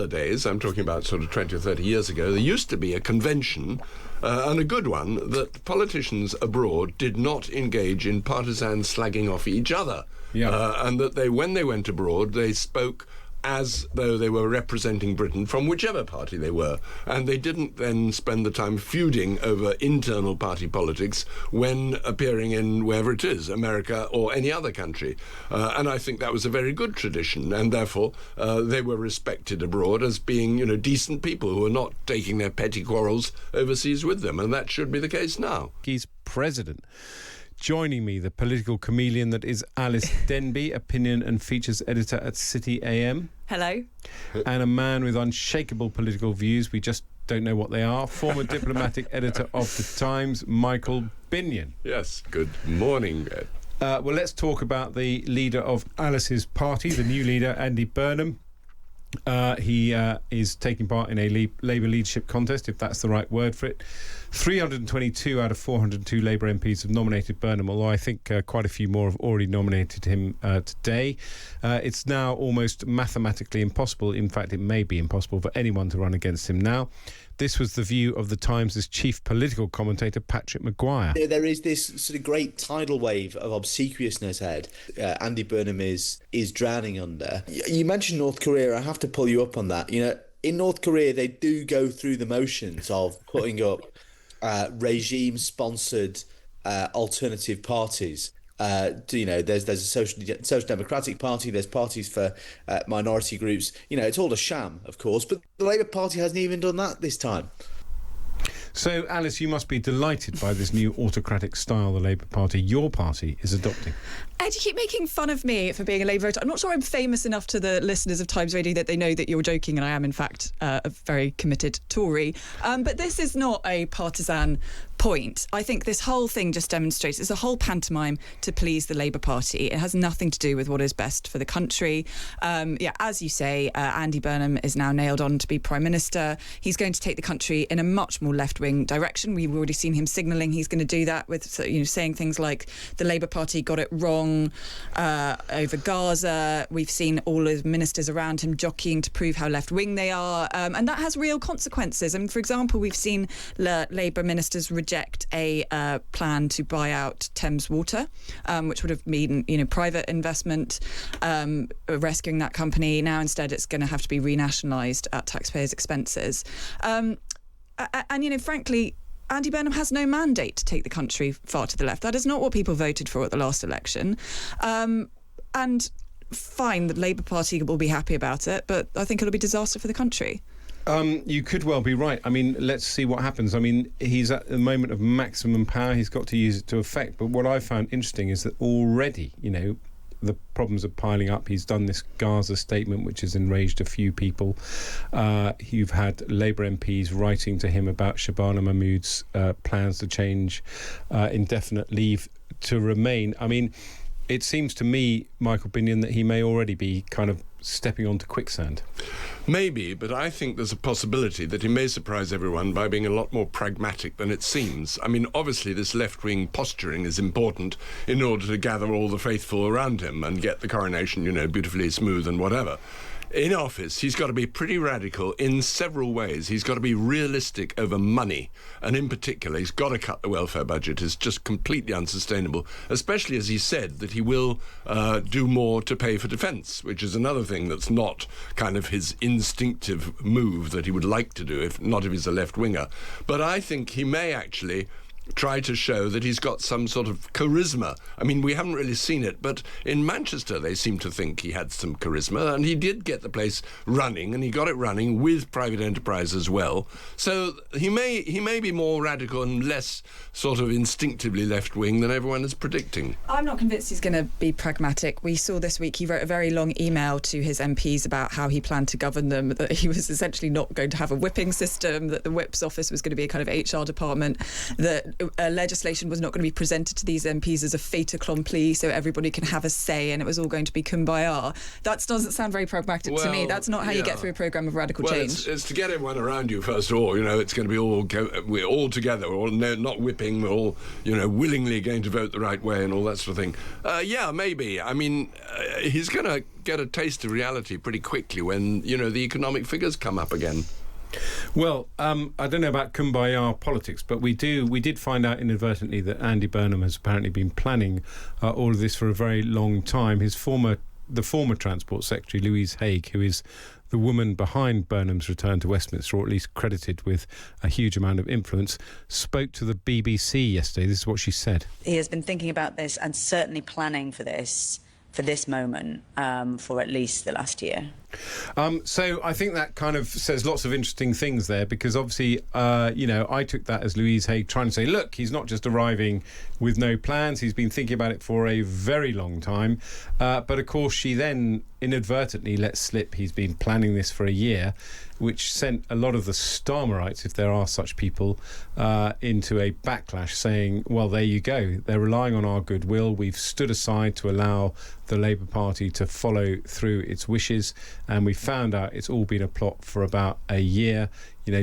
days, I'm talking about sort of 20 or 30 years ago, there used to be a convention, and a good one, that politicians abroad did not engage in partisan slagging off each other. And that when they went abroad, they spoke as though they were representing Britain from whichever party they were. And they didn't then spend the time feuding over internal party politics when appearing in wherever it is, America or any other country. And I think that was a very good tradition, and therefore they were respected abroad as being, decent people who were not taking their petty quarrels overseas with them, and that should be the case now. He's president. Joining me, the political chameleon that is Alys Denby, opinion and features editor at City AM. Hello. And a man with unshakable political views, we just don't know what they are, former diplomatic editor of the Times, Michael Binyon. Yes, good morning, Ed. Well, let's talk about the leader of Alys's party, the new leader, Andy Burnham. He is taking part in a Labour leadership contest, if that's the right word for it. 322 out of 402 Labour MPs have nominated Burnham, although I think quite a few more have already nominated him today. It's now almost mathematically impossible, in fact it may be impossible for anyone to run against him now. This was the view of the Times' chief political commentator, Patrick Maguire. There is this sort of great tidal wave of obsequiousness, Ed, Andy Burnham is drowning under. You mentioned North Korea. I have to pull you up on that. In North Korea, they do go through the motions of putting up regime-sponsored alternative parties. There's a social democratic party, there's parties for minority groups. It's all a sham, of course, but the Labour Party hasn't even done that this time. So, Alys, you must be delighted by this new autocratic style the Labour Party, your party, is adopting. Ed, you keep making fun of me for being a Labour voter. I'm not sure I'm famous enough to the listeners of Times Radio that they know that you're joking, and I am, in fact, a very committed Tory. But this is not a partisan point. I think this whole thing just demonstrates it's a whole pantomime to please the Labour Party. It has nothing to do with what is best for the country. As you say, Andy Burnham is now nailed on to be Prime Minister. He's going to take the country in a much more left-wing direction. We've already seen him signalling he's going to do that with, saying things like the Labour Party got it wrong over Gaza. We've seen all the ministers around him jockeying to prove how left-wing they are, and that has real consequences. For example, we've seen Labour ministers reject a plan to buy out Thames Water, which would have been, private investment, rescuing that company. Now, instead, it's going to have to be renationalised at taxpayers' expenses. Frankly, Andy Burnham has no mandate to take the country far to the left. That is not what people voted for at the last election. And fine, the Labour Party will be happy about it, but I think it'll be disaster for the country. You could well be right. Let's see what happens. He's at the moment of maximum power. He's got to use it to effect. But what I found interesting is that already, the problems are piling up. He's done this Gaza statement, which has enraged a few people. You've had Labour MPs writing to him about Shabana Mahmood's plans to change indefinite leave to remain. It seems to me, Michael Binyon, that he may already be kind of stepping onto quicksand. Maybe, but I think there's a possibility that he may surprise everyone by being a lot more pragmatic than it seems. Obviously this left-wing posturing is important in order to gather all the faithful around him and get the coronation, beautifully smooth and whatever. In office, he's got to be pretty radical in several ways. He's got to be realistic over money, and in particular, he's got to cut the welfare budget. It's just completely unsustainable, especially as he said that he will do more to pay for defence, which is another thing that's not kind of his instinctive move that he would like to do, if he's a left-winger. But I think he may actually try to show that he's got some sort of charisma. We haven't really seen it, but in Manchester they seem to think he had some charisma, and he did get the place running, and he got it running with private enterprise as well. So he may be more radical and less sort of instinctively left-wing than everyone is predicting. I'm not convinced he's going to be pragmatic. We saw this week he wrote a very long email to his MPs about how he planned to govern them, that he was essentially not going to have a whipping system, that the whip's office was going to be a kind of HR department, that legislation was not going to be presented to these MPs as a fait accompli, so everybody can have a say, and it was all going to be kumbaya. That doesn't sound very pragmatic to me. That's not how you get through a programme of radical change. It's to get everyone around you, first of all. It's going to be we're all together, not whipping, we're all, willingly going to vote the right way and all that sort of thing. Maybe. He's going to get a taste of reality pretty quickly when, the economic figures come up again. Well, I don't know about kumbaya politics, but we did find out inadvertently that Andy Burnham has apparently been planning all of this for a very long time. The former Transport Secretary, Louise Haigh, who is the woman behind Burnham's return to Westminster, or at least credited with a huge amount of influence, spoke to the BBC yesterday. This is what she said. He has been thinking about this and certainly planning for this moment for at least the last year. So I think that kind of says lots of interesting things there, because obviously, I took that as Louise Haigh trying to say, look, he's not just arriving with no plans, he's been thinking about it for a very long time. But of course, she then inadvertently let slip he's been planning this for a year, which sent a lot of the Starmerites, if there are such people, into a backlash saying, well, there you go. They're relying on our goodwill. We've stood aside to allow the Labour Party to follow through its wishes, and we found out it's all been a plot for about a year.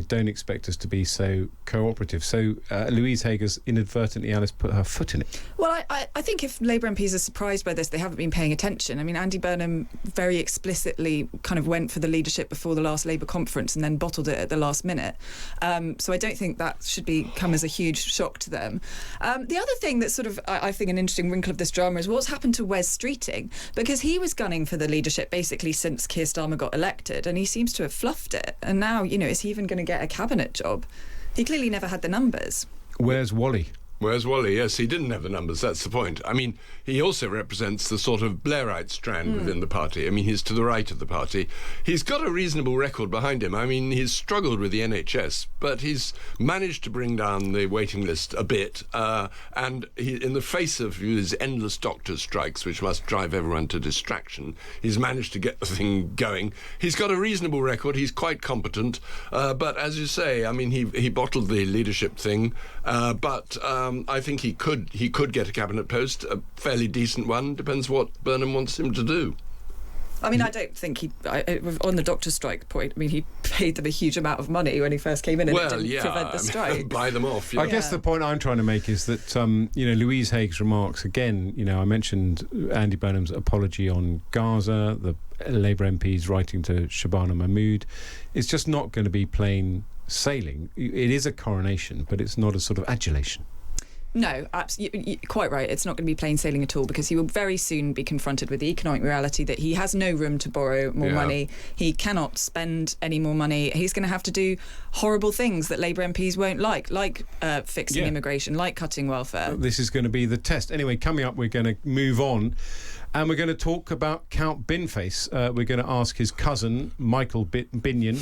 Don't expect us to be so cooperative. So Louise Haigh has inadvertently, Alice, put her foot in it. Well, I think if Labour MPs are surprised by this, they haven't been paying attention. I mean, Andy Burnham very explicitly kind of went for the leadership before the last Labour conference and then bottled it at the last minute. So I don't think that should come as a huge shock to them. The other thing that's sort of, I think, an interesting wrinkle of this drama is what's happened to Wes Streeting, because he was gunning for the leadership basically since Keir Starmer got elected, and he seems to have fluffed it. And now, is he even going to get a cabinet job? He clearly never had the numbers. Where's Wally? Where's Wally? Yes, he didn't have the numbers, that's the point. I mean, he also represents the sort of Blairite strand within the party. I mean, he's to the right of the party. He's got a reasonable record behind him. I mean, he's struggled with the NHS, but he's managed to bring down the waiting list a bit. And he, in the face of his endless doctor strikes, which must drive everyone to distraction, he's managed to get the thing going. He's got a reasonable record. He's quite competent. But as you say, I mean, he bottled the leadership thing. But I think he could get a cabinet post, a fairly decent one. Depends what Burnham wants him to do. I mean, I don't think on the doctor strike point, I mean, he paid them a huge amount of money when he first came in and it didn't prevent the strike. Buy them off. I guess the point I'm trying to make is that, Louise Haigh's remarks, again, I mentioned Andy Burnham's apology on Gaza, the Labour MPs writing to Shabana Mahmood. It's just not going to be plain sailing. It is a coronation, but it's not a sort of adulation. No, absolutely, quite right. It's not going to be plain sailing at all, because he will very soon be confronted with the economic reality that he has no room to borrow more money. He cannot spend any more money. He's going to have to do horrible things that Labour MPs won't like fixing immigration, like cutting welfare. This is going to be the test. Anyway, coming up, we're going to move on. And we're going to talk about Count Binface. We're going to ask his cousin, Michael Binyon.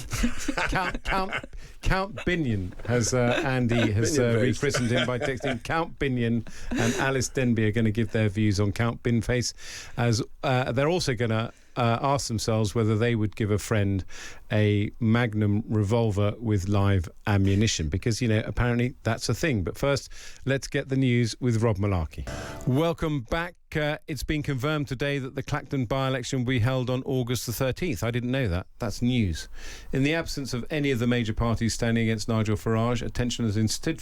Count Binyon, as Andy has rechristened him by texting. Count Binyon and Alys Denby are going to give their views on Count Binface, as they're also going to ask themselves whether they would give a friend a Magnum revolver with live ammunition, because, apparently that's a thing. But first, let's get the news with Rob Malarkey. Welcome back. It's been confirmed today that the Clacton by-election will be held on August the 13th. I didn't know that. That's news. In the absence of any of the major parties standing against Nigel Farage, attention has instead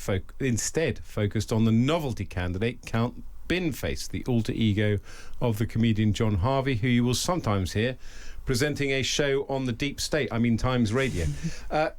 focused on the novelty candidate, Count Binface, the alter ego of the comedian John Harvey, who you will sometimes hear presenting a show on the deep state, Times Radio.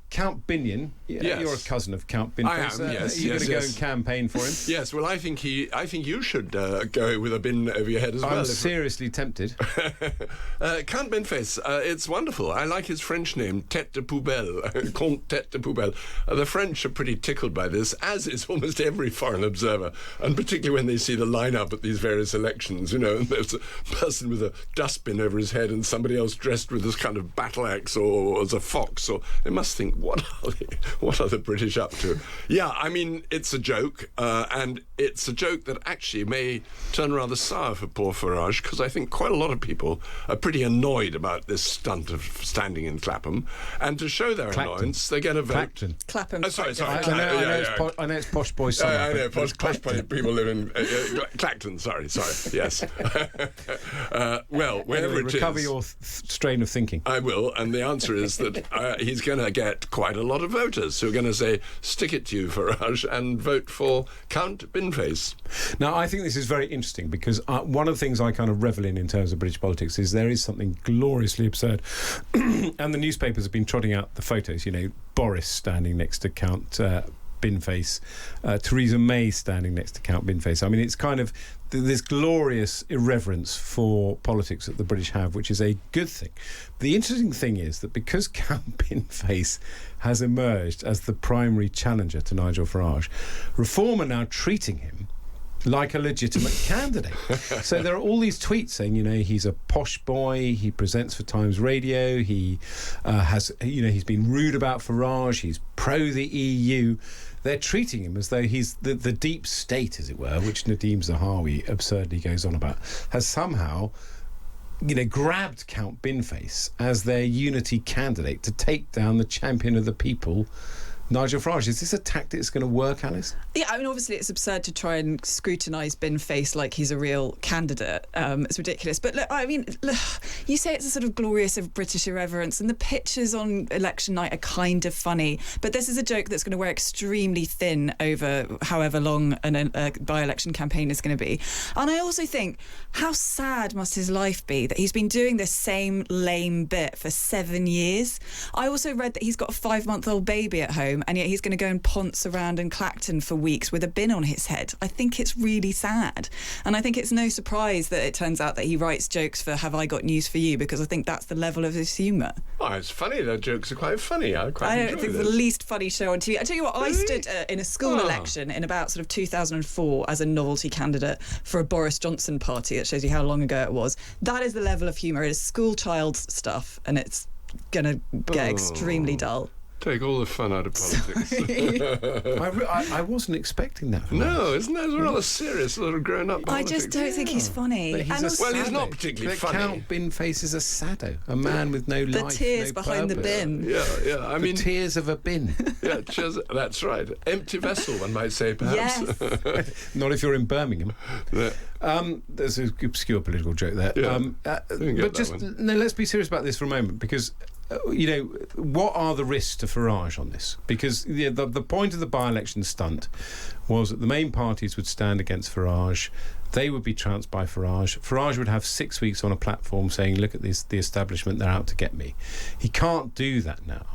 Count Binyon, you're a cousin of Count Binface. I am, yes. Are you going to go yes. and campaign for him? Yes, well, I think you should go with a bin over your head as well. I'm seriously tempted. Count Binface, it's wonderful. I like his French name, Tête de Poubelle, Comte Tête de Poubelle. The French are pretty tickled by this, as is almost every foreign observer, and particularly when they see the lineup at these various elections, and there's a person with a dustbin over his head and somebody else dressed with this kind of battle axe or as a fox, or they must think, what are the British up to? Yeah, I mean, it's a joke, and it's a joke that actually may turn rather sour for poor Farage, because I think quite a lot of people are pretty annoyed about this stunt of standing in Clapham, and to show their annoyance, they get a vote. Clapham. Sorry. I know it's posh boy summer. I know, posh people live in Clacton, sorry, yes. Well, whenever anyway, it recover is... your strain of thinking? I will, and the answer is that he's going to get quite a lot of voters who are going to say, stick it to you, Farage, and vote for Count Binface. Now, I think this is very interesting because one of the things I kind of revel in terms of British politics is there is something gloriously absurd. And the newspapers have been trotting out the photos, Boris standing next to Count Binface, Theresa May standing next to Count Binface. I mean, it's kind of this glorious irreverence for politics that the British have, which is a good thing. The interesting thing is that because Count Binface has emerged as the primary challenger to Nigel Farage, Reform are now treating him like a legitimate candidate. So there are all these tweets saying, he's a posh boy, he presents for Times Radio, he he's been rude about Farage, he's pro the EU. They're treating him as though he's the deep state, as it were, which Nadeem Zahawi absurdly goes on about, has somehow grabbed Count Binface as their unity candidate to take down the champion of the people, Nigel Farage. Is this a tactic that's going to work, Alice? Yeah, I mean, obviously it's absurd to try and scrutinise Binface like he's a real candidate. It's ridiculous. But look, you say it's a sort of glorious of British irreverence, and the pictures on election night are kind of funny. But this is a joke that's going to wear extremely thin over however long a by-election campaign is going to be. And I also think, how sad must his life be that he's been doing this same lame bit for 7 years? I also read that he's got a 5-month-old baby at home, and yet he's going to go and ponce around in Clacton for weeks with a bin on his head. I think it's really sad. And I think it's no surprise that it turns out that he writes jokes for Have I Got News For You, because I think that's the level of his humour. Oh, it's funny. The jokes are quite funny. I don't think it's the least funny show on TV. I tell you what, I stood in a school election in about sort of 2004 as a novelty candidate for a Boris Johnson party. That shows you how long ago it was. That is the level of humour. It is school child stuff, and it's going to get extremely dull. Take all the fun out of politics. I wasn't expecting that. No, isn't that rather serious, sort of grown-up politics? I just don't think he's funny. Well, he's not particularly funny. Count Binface is a sado, a man with no life, the tears no behind purpose. the bin. Yeah. I mean, the tears of a bin. Yeah, that's right. Empty vessel, one might say, perhaps. Yes. Not if you're in Birmingham. Yeah. There's an obscure political joke there. Yeah. But just let's be serious about this for a moment, because what are the risks to Farage on this? Because the point of the by-election stunt was that the main parties would stand against Farage. They would be trounced by Farage. Farage would have 6 weeks on a platform saying, look at this, the establishment, they're out to get me. He can't do that now.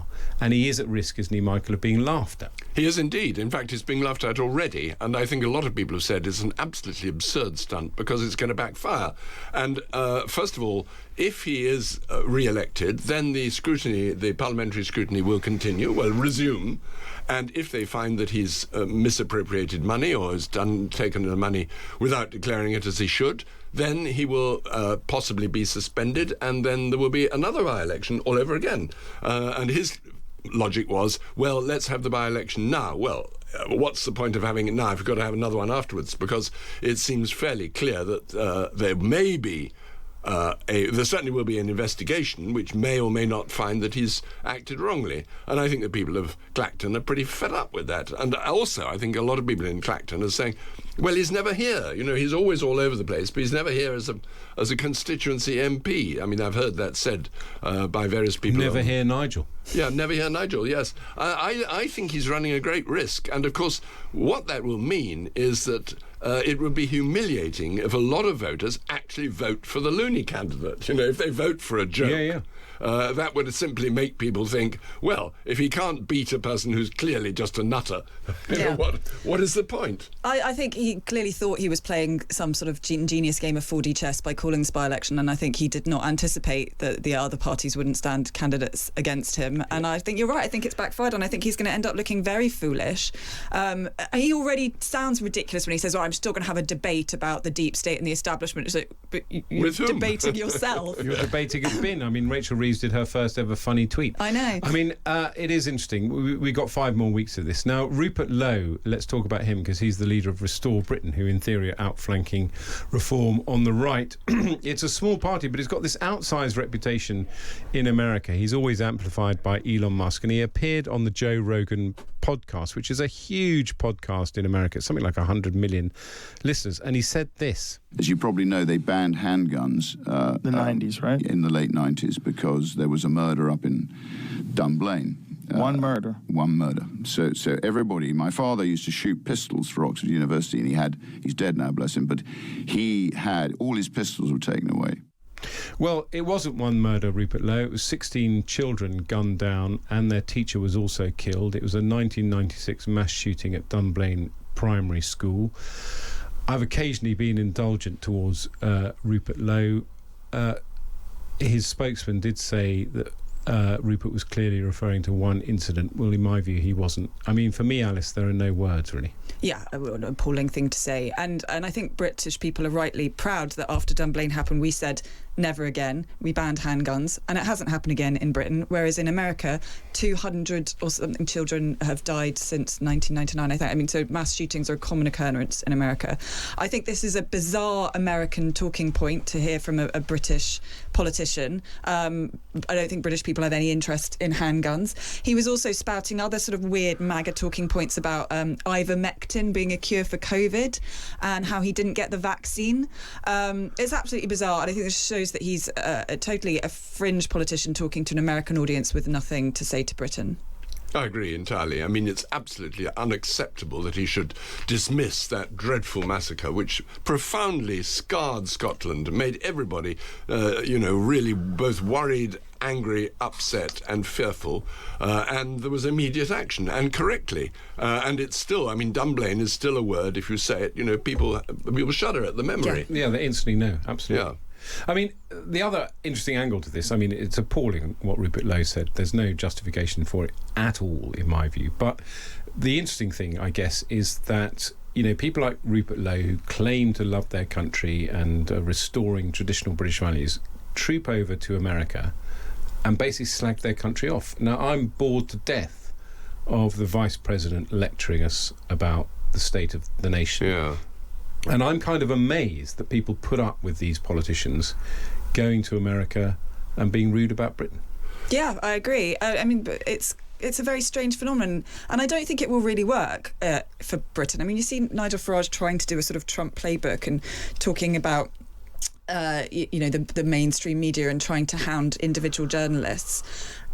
And he is at risk, isn't he, Michael, of being laughed at? He is indeed. In fact, he's being laughed at already. And I think a lot of people have said it's an absolutely absurd stunt because it's going to backfire. And first of all, if he is re-elected, then the parliamentary scrutiny will resume. And if they find that he's misappropriated money or has taken the money without declaring it as he should, then he will possibly be suspended, and then there will be another by-election all over again. And his logic was, well, let's have the by-election now. Well, what's the point of having it now if you've got to have another one afterwards? Because it seems fairly clear that there may be there certainly will be an investigation which may or may not find that he's acted wrongly. And I think the people of Clacton are pretty fed up with that. And also, I think a lot of people in Clacton are saying, well, he's never here. He's always all over the place, but he's never here as a constituency MP. I mean, I've heard that said by various people. Never hear Nigel. Yeah, never hear Nigel, yes. I think he's running a great risk. And, of course, what that will mean is that it would be humiliating if a lot of voters actually vote for the loony candidate. If they vote for a joke. That would simply make people think, well, if he can't beat a person who's clearly just a nutter, what is the point? I think he clearly thought he was playing some sort of ingenious game of 4D chess by calling this by-election, and I think he did not anticipate that the other parties wouldn't stand candidates against him. And I think you're right. I think it's backfired, and I think he's going to end up looking very foolish. He already sounds ridiculous when he says, I'm still going to have a debate about the deep state and the establishment. So, but you're debating yourself. You're debating a bin. I mean, Rachel Reeves did her first ever funny tweet. I know. I mean, it is interesting. We got 5 more weeks of this. Now, Rupert Lowe, let's talk about him because he's the leader of Restore Britain, who in theory are outflanking Reform on the right. It's a small party, but it's got this outsized reputation in America. He's always amplified by Elon Musk, and he appeared on the Joe Rogan podcast, which is a huge podcast in America. It's something like 100 million listeners. And he said this. As you probably know, they banned handguns. The 90s, right? In the late 90s, because there was a murder up in Dunblane. One murder. So everybody, my father used to shoot pistols for Oxford University, and he's dead now, bless him, but he had, all his pistols were taken away. Well, it wasn't one murder, Rupert Lowe. It was 16 children gunned down, and their teacher was also killed. It was a 1996 mass shooting at Dunblane Primary School. I've occasionally been indulgent towards Rupert Lowe. His spokesman did say that Rupert was clearly referring to one incident. Well, in my view, he wasn't. I mean, for me, Alice, there are no words, really. Yeah, an appalling thing to say. And I think British people are rightly proud that after Dunblane happened, we said never again. We banned handguns, and it hasn't happened again in Britain, whereas in America, 200 or something children have died since 1999, I think. I mean, so mass shootings are a common occurrence in America. I think this is a bizarre American talking point to hear from a British politician. I don't think British people have any interest in handguns. He was also spouting other sort of weird MAGA talking points about ivermectin being a cure for COVID and how he didn't get the vaccine. It's absolutely bizarre, and I think this shows that he's totally a fringe politician talking to an American audience with nothing to say to Britain. I agree entirely. I mean, it's absolutely unacceptable that he should dismiss that dreadful massacre, which profoundly scarred Scotland, made everybody, really both worried, angry, upset and fearful, and there was immediate action, and correctly. And it's still, I mean, Dunblane is still a word, if you say it, people shudder at the memory. Yeah, they instantly know, absolutely. Yeah. I mean, the other interesting angle to this, I mean, it's appalling what Rupert Lowe said. There's no justification for it at all, in my view. But the interesting thing, I guess, is that, people like Rupert Lowe, who claim to love their country and are restoring traditional British values, troop over to America and basically slag their country off. Now, I'm bored to death of the Vice President lecturing us about the state of the nation. Yeah. And I'm kind of amazed that people put up with these politicians going to America and being rude about Britain. Yeah, I agree. I mean, it's a very strange phenomenon, and I don't think it will really work for Britain. I mean, you see Nigel Farage trying to do a sort of Trump playbook and talking about the mainstream media and trying to hound individual journalists.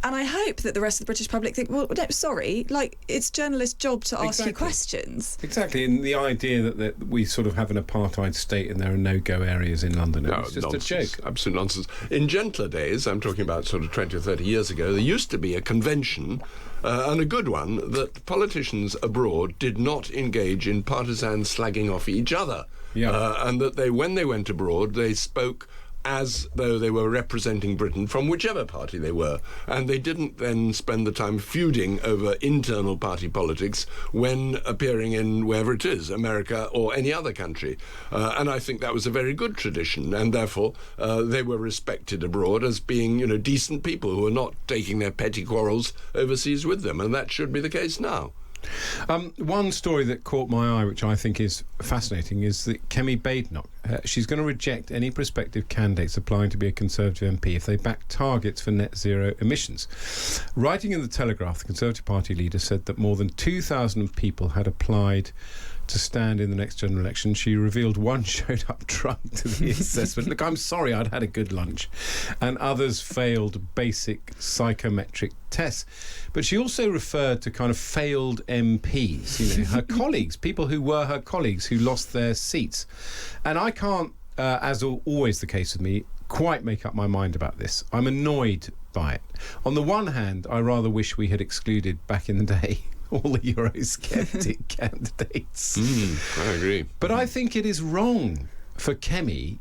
And I hope that the rest of the British public think, well, no, sorry, it's journalists' job to ask you questions. Exactly, and the idea that we sort of have an apartheid state and there are no-go areas in London, it's just nonsense. A joke. Absolute nonsense. In gentler days, I'm talking about sort of 20 or 30 years ago, there used to be a convention, and a good one, that politicians abroad did not engage in partisan slagging off each other. Yeah. And that when they went abroad, they spoke as though they were representing Britain from whichever party they were, and they didn't then spend the time feuding over internal party politics when appearing in wherever it is, America or any other country. And I think that was a very good tradition, and therefore they were respected abroad as being, decent people who were not taking their petty quarrels overseas with them, and that should be the case now. One story that caught my eye, which I think is fascinating, is that Kemi Badenoch, she's going to reject any prospective candidates applying to be a Conservative MP if they back targets for net zero emissions. Writing in the Telegraph, the Conservative Party leader said that more than 2,000 people had applied to stand in the next general election. She revealed one showed up drunk to the assessment. Look, I'm sorry, I'd had a good lunch. And others failed basic psychometric tests. But she also referred to kind of failed MPs, her colleagues, people who were her colleagues who lost their seats. And I can't, as always the case with me, quite make up my mind about this. I'm annoyed by it. On the one hand, I rather wish we had excluded back in the day all the Eurosceptic candidates. I agree. But I think it is wrong for Kemi,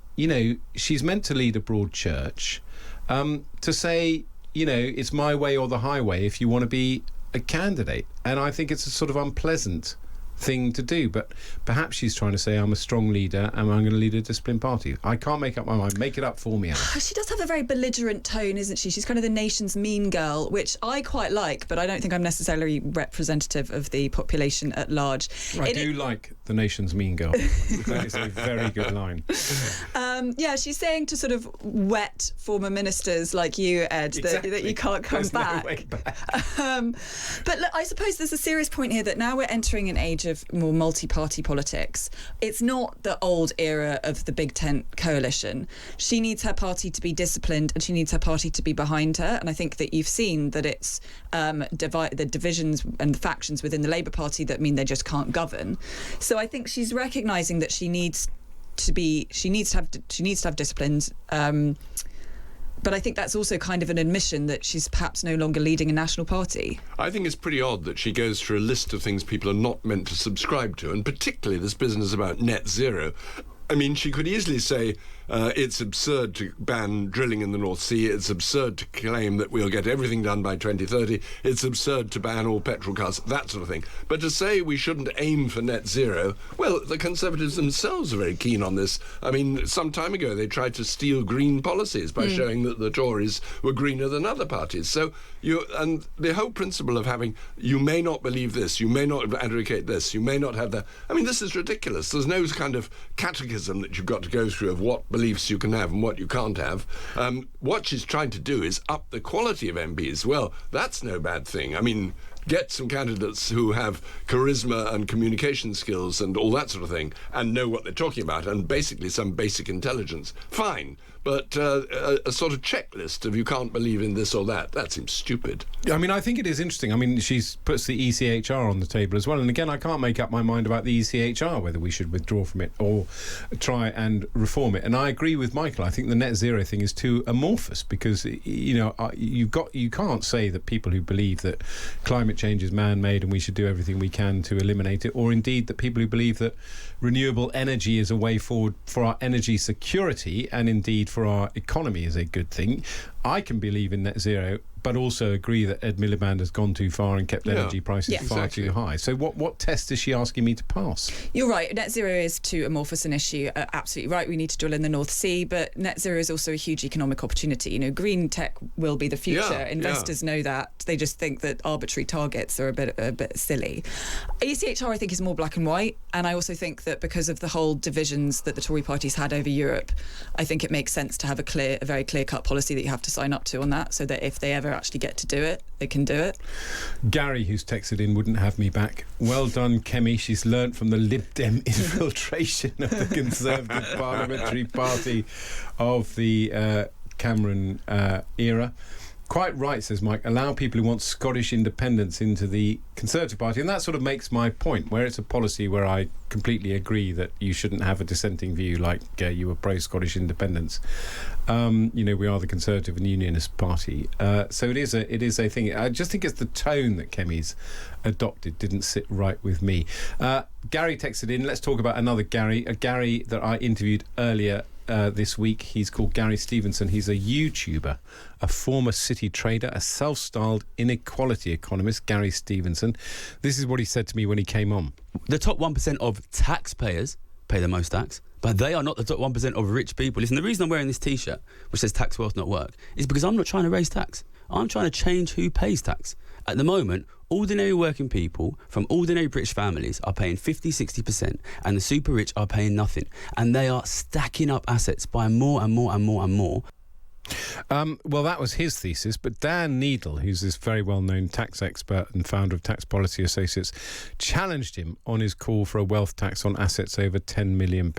she's meant to lead a broad church, to say, it's my way or the highway if you want to be a candidate. And I think it's a sort of unpleasant thing to do, but perhaps she's trying to say I'm a strong leader and I'm going to lead a disciplined party. I can't make up my mind. Make it up for me, Alice. She does have a very belligerent tone, isn't she? She's kind of the nation's mean girl, which I quite like, but I don't think I'm necessarily representative of the population at large. I do like the nation's mean girl. That is a very good line. She's saying to sort of wet former ministers like you, Ed, that you can't come back. No way back. But look, I suppose there's a serious point here that now we're entering an age of more multi-party politics. It's not the old era of the Big Tent coalition. She needs her party to be disciplined and she needs her party to be behind her. And I think that you've seen that it's the divisions and the factions within the Labour Party that mean they just can't govern. So I think she's recognising that she needs to have disciplines. But I think that's also kind of an admission that she's perhaps no longer leading a national party. I think it's pretty odd that she goes through a list of things people are not meant to subscribe to, and particularly this business about net zero. I mean, she could easily say it's absurd to ban drilling in the North Sea. It's absurd to claim that we'll get everything done by 2030. It's absurd to ban all petrol cars, that sort of thing. But to say we shouldn't aim for net zero, well, the Conservatives themselves are very keen on this. I mean, some time ago they tried to steal green policies by showing that the Tories were greener than other parties. So and the whole principle of having, you may not believe this, you may not advocate this, you may not have that. I mean, this is ridiculous. There's no kind of catechism that you've got to go through of what beliefs you can have and what you can't have. What she's trying to do is up the quality of MPs. Well, that's no bad thing. I mean, get some candidates who have charisma and communication skills and all that sort of thing and know what they're talking about and basically some basic intelligence. Fine. But a sort of checklist of you can't believe in this or that seems stupid. I mean, I think it is interesting. I mean, she puts the ECHR on the table as well. And again, I can't make up my mind about the ECHR, whether we should withdraw from it or try and reform it. And I agree with Michael. I think the net zero thing is too amorphous because, you can't say that people who believe that climate change is man-made and we should do everything we can to eliminate it, or indeed that people who believe that renewable energy is a way forward for our energy security and indeed for our economy is a good thing. I can believe in net zero, but also agree that Ed Miliband has gone too far and kept energy prices far too high. So what test is she asking me to pass? You're right. Net zero is too amorphous an issue. Absolutely right. We need to drill in the North Sea, but net zero is also a huge economic opportunity. Green tech will be the future. Investors know that. They just think that arbitrary targets are a bit silly. ECHR, I think, is more black and white. And I also think that because of the whole divisions that the Tory party's had over Europe, I think it makes sense to have a very clear-cut policy that you have to sign up to on that, so that if they ever actually get to do it, they can do it. Gary, who's texted in, wouldn't have me back. Well done, Kemi. She's learnt from the Lib Dem infiltration of the Conservative Parliamentary Party of the Cameron era. Quite right, says Mike. Allow people who want Scottish independence into the Conservative Party. And that sort of makes my point, where it's a policy where I completely agree that you shouldn't have a dissenting view like you were pro-Scottish independence. We are the Conservative and Unionist Party. So it is a thing. I just think it's the tone that Kemi's adopted didn't sit right with me. Gary texted in. Let's talk about another Gary, a Gary that I interviewed earlier this week. He's called Gary Stevenson. He's a YouTuber, a former city trader, a self-styled inequality economist, Gary Stevenson. This is what he said to me when he came on. The top 1% of taxpayers pay the most tax, but they are not the top 1% of rich people. Listen, the reason I'm wearing this T-shirt, which says tax wealth not work, is because I'm not trying to raise tax. I'm trying to change who pays tax. At the moment, ordinary working people from ordinary British families are paying 50-60%, and the super rich are paying nothing. And they are stacking up assets by more and more and more and more. Well, that was his thesis, but Dan Needle, who's this very well-known tax expert and founder of Tax Policy Associates, challenged him on his call for a wealth tax on assets over £10 million.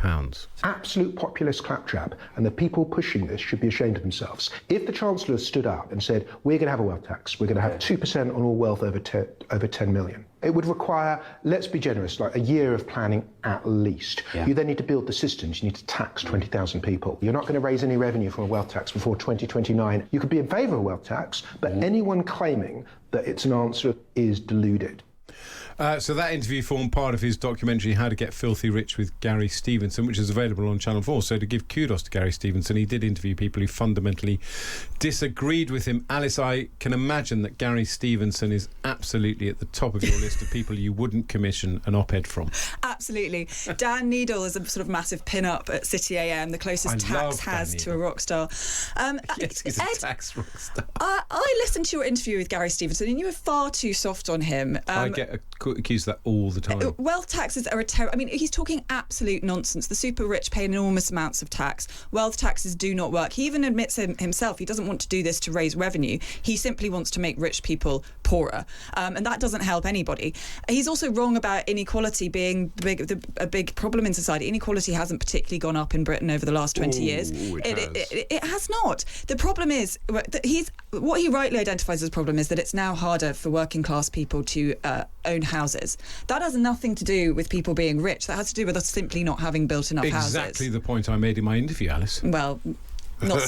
Absolute populist claptrap, and the people pushing this should be ashamed of themselves. If the Chancellor stood up and said, we're going to have a wealth tax, we're going to have 2% on all wealth over 10 million, it would require, let's be generous, like a year of planning at least. Yeah. You then need to build the systems. You need to tax 20,000 people. You're not going to raise any revenue from a wealth tax before 2029. You could be in favour of a wealth tax, but anyone claiming that it's an answer is deluded. So that interview formed part of his documentary How to Get Filthy Rich with Gary Stevenson, which is available on Channel 4. So to give kudos to Gary Stevenson, he did interview people who fundamentally disagreed with him. Alice, I can imagine that Gary Stevenson is absolutely at the top of your list of people you wouldn't commission an op-ed from. Absolutely. Dan Needle is a sort of massive pin-up at City AM, the closest I tax love has Dan to a Needle. rock star. Yes, he's a Ed, tax rock star. I listened to your interview with Gary Stevenson, and you were far too soft on him. I get accused of that all the time. Wealth taxes are a terrible... I mean, he's talking absolute nonsense. The super rich pay enormous amounts of tax. Wealth taxes do not work. He even admits himself he doesn't want to do this to raise revenue. He simply wants to make rich people poorer. And that doesn't help anybody. He's also wrong about inequality being a big problem in society. Inequality hasn't particularly gone up in Britain over the last 20 years. It has not. The problem is, what he rightly identifies as a problem is that it's now harder for working class people to own houses. That has nothing to do with people being rich. That has to do with us simply not having built enough houses. Exactly the point I made in my interview, Alice. Well, not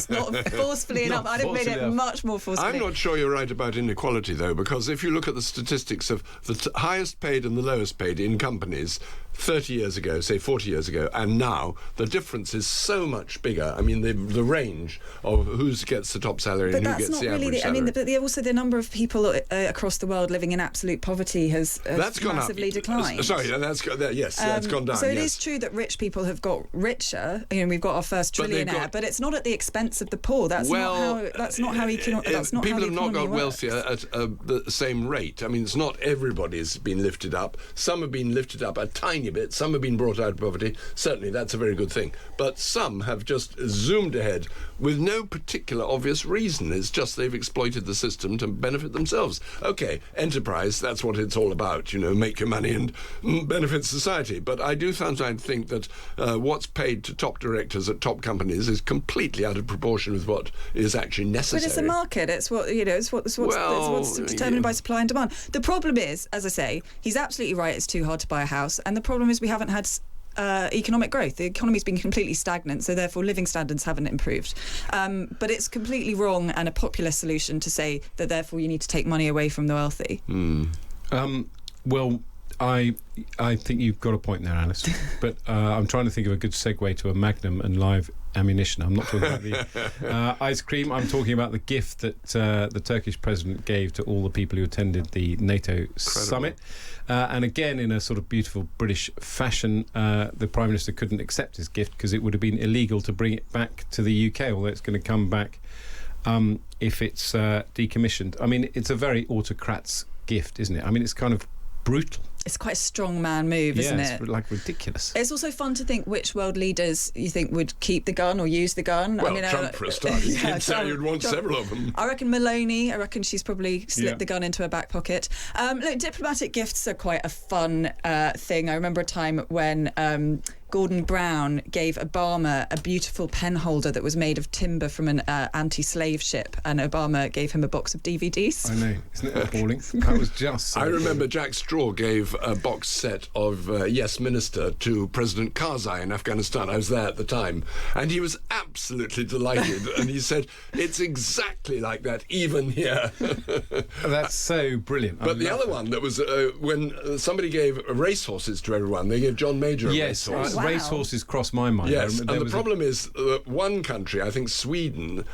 forcefully enough. I'd have made it much more forcefully. I'm not sure you're right about inequality, though, because if you look at the statistics of the highest paid and the lowest paid in companies 30 years ago, say 40 years ago, and now, the difference is so much bigger. I mean, the range of who gets the top salary and who gets the average salary. I mean, also the number of people across the world living in absolute poverty has massively declined. Sorry, that's gone down. So it is true that rich people have got richer. You know, we've got our first trillionaire, but it's not at the expense of the poor. That's not how people have not got works. wealthier at the same rate. I mean, it's not everybody's been lifted up. Some have been lifted up a tiny bit. Some have been brought out of poverty. Certainly, that's a very good thing. But some have just zoomed ahead with no particular obvious reason. It's just they've exploited the system to benefit themselves. Okay, enterprise, that's what it's all about, make your money and benefit society. But I do sometimes think that what's paid to top directors at top companies is completely out of proportion with what is actually necessary. But it's a market. It's what's determined by supply and demand. The problem is, as I say, he's absolutely right. It's too hard to buy a house, and the problem is we haven't had economic growth. The economy's been completely stagnant, so therefore living standards haven't improved. But it's completely wrong and a populist solution to say that therefore you need to take money away from the wealthy. Well, I think you've got a point there, Alice. But I'm trying to think of a good segue to a Magnum and live ammunition. I'm not talking about the ice cream. I'm talking about the gift that the Turkish president gave to all the people who attended the NATO summit. And again, in a sort of beautiful British fashion, the Prime Minister couldn't accept his gift because it would have been illegal to bring it back to the UK, although it's going to come back if it's decommissioned. I mean, it's a very autocrat's gift, isn't it? I mean, it's kind of brutal. It's quite a strong man move, isn't it? It's like ridiculous. It's also fun to think which world leaders you think would keep the gun or use the gun. Well, Trump for a start. You'd want several of them. I reckon Meloni. I reckon she's probably slipped the gun into her back pocket. Look, diplomatic gifts are quite a fun thing. I remember a time when Gordon Brown gave Obama a beautiful pen holder that was made of timber from an anti-slave ship, and Obama gave him a box of DVDs. I know, isn't it appalling? That was just so I remember Jack Straw gave a box set of Yes Minister to President Karzai in Afghanistan. I was there at the time, and he was absolutely delighted, and he said, it's exactly like that, even here. That's so brilliant. But the other one that was when somebody gave racehorses to everyone, they gave John Major a racehorse. Wow. Racehorses cross my mind. Yes, and the problem is that one country, I think Sweden,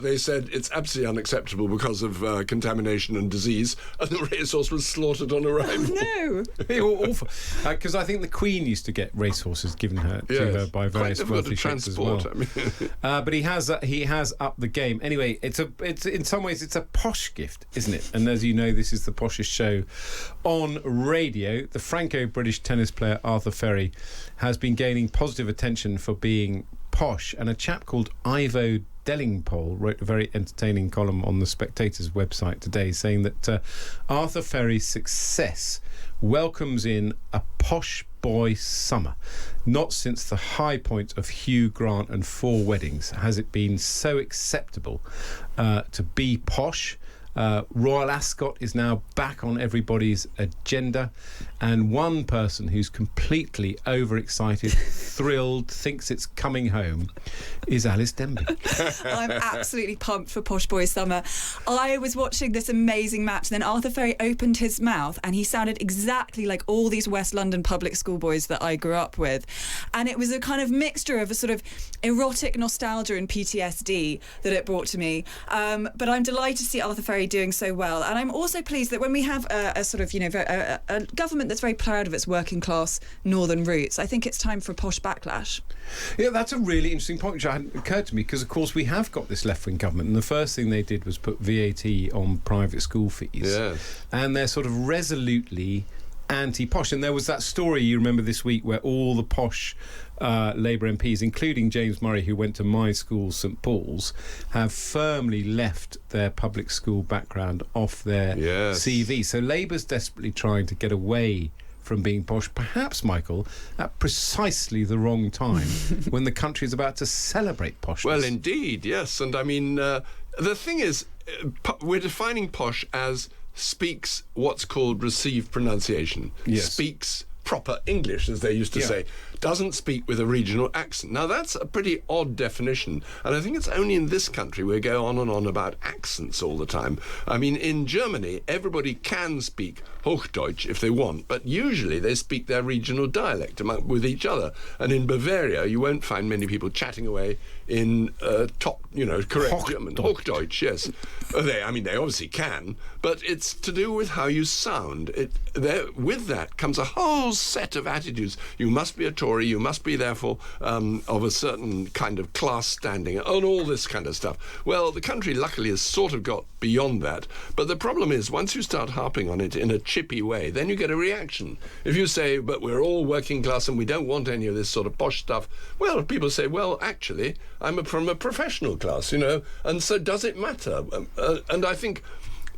they said it's absolutely unacceptable because of contamination and disease, and the racehorse was slaughtered on arrival. No. Awful. Because I think the Queen used to get racehorses given to her by various wealthy sheikhs as well. But he has upped the game. Anyway, it's in some ways it's a posh gift, isn't it? And as you know, this is the poshest show on radio. The Franco-British tennis player Arthur Ferry has been gaining positive attention for being posh, and a chap called Ivo Dellingpole wrote a very entertaining column on the Spectator's website today saying that Arthur Ferry's success welcomes in a posh boy summer. Not since the high point of Hugh Grant and 4 weddings has it been so acceptable to be posh. Royal Ascot is now back on everybody's agenda, and one person who's completely overexcited, thrilled, thinks it's coming home is Alys Denby. I'm absolutely pumped for Posh Boy Summer. I was watching this amazing match, and then Arthur Ferry opened his mouth and he sounded exactly like all these West London public school boys that I grew up with, and it was a kind of mixture of a sort of erotic nostalgia and PTSD that it brought to me, but I'm delighted to see Arthur Ferry very doing so well. And I'm also pleased that when we have a sort of, a government that's very proud of its working class northern roots, I think it's time for a posh backlash. Yeah, that's a really interesting point, which hadn't occurred to me, because, of course, we have got this left-wing government, and the first thing they did was put VAT on private school fees. Yes. And they're sort of resolutely anti-posh. And there was that story, you remember, this week, where all the posh Labour MPs, including James Murray, who went to my school, St Paul's, have firmly left their public school background off their CV. So Labour's desperately trying to get away from being posh, perhaps, Michael, at precisely the wrong time when the country is about to celebrate poshness. Well, indeed, yes. And I mean, the thing is, we're defining posh as speaks what's called received pronunciation. Yes. Speaks proper English, as they used to say. Doesn't speak with a regional accent. Now, that's a pretty odd definition, and I think it's only in this country we go on and on about accents all the time. I mean, in Germany, everybody can speak Hochdeutsch if they want, but usually they speak their regional dialect with each other. And in Bavaria, you won't find many people chatting away in top, correct German. Hochdeutsch, yes. They obviously can, but it's to do with how you sound. With that comes a whole set of attitudes. You must be a Tory, you must be, therefore, of a certain kind of class standing, and all this kind of stuff. Well, the country, luckily, has sort of got beyond that. But the problem is, once you start harping on it in a chippy way, then you get a reaction. If you say, but we're all working class and we don't want any of this sort of posh stuff, well, people say, well, actually, I'm from a professional class, and so does it matter? And I think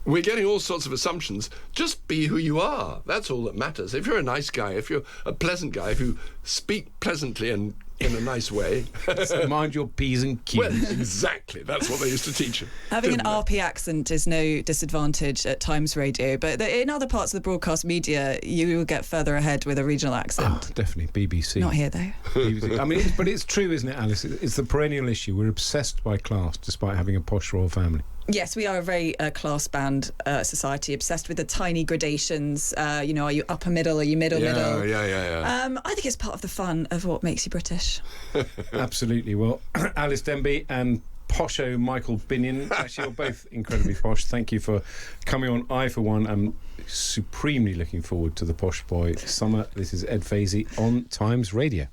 we're getting all sorts of assumptions. Just be who you are. That's all that matters. If you're a nice guy, if you're a pleasant guy, if you speak pleasantly and in a nice way. So mind your P's and Q's. Well, exactly. That's what they used to teach you. Having an RP accent is no disadvantage at Times Radio, but in other parts of the broadcast media, you will get further ahead with a regional accent. Oh, definitely. BBC. Not here, though. BBC. I mean, but it's true, isn't it, Alice? It's the perennial issue. We're obsessed by class, despite having a posh royal family. Yes, we are a very class-band society, obsessed with the tiny gradations. Are you upper middle? Are you middle? Yeah. I think it's part of the fun of what makes you British. Absolutely. Well, Alys Denby and posho Michael Binyon, actually, you're both incredibly posh. Thank you for coming on. I, for one, am supremely looking forward to the Posh Boy summer. This is Ed Vaizey on Times Radio.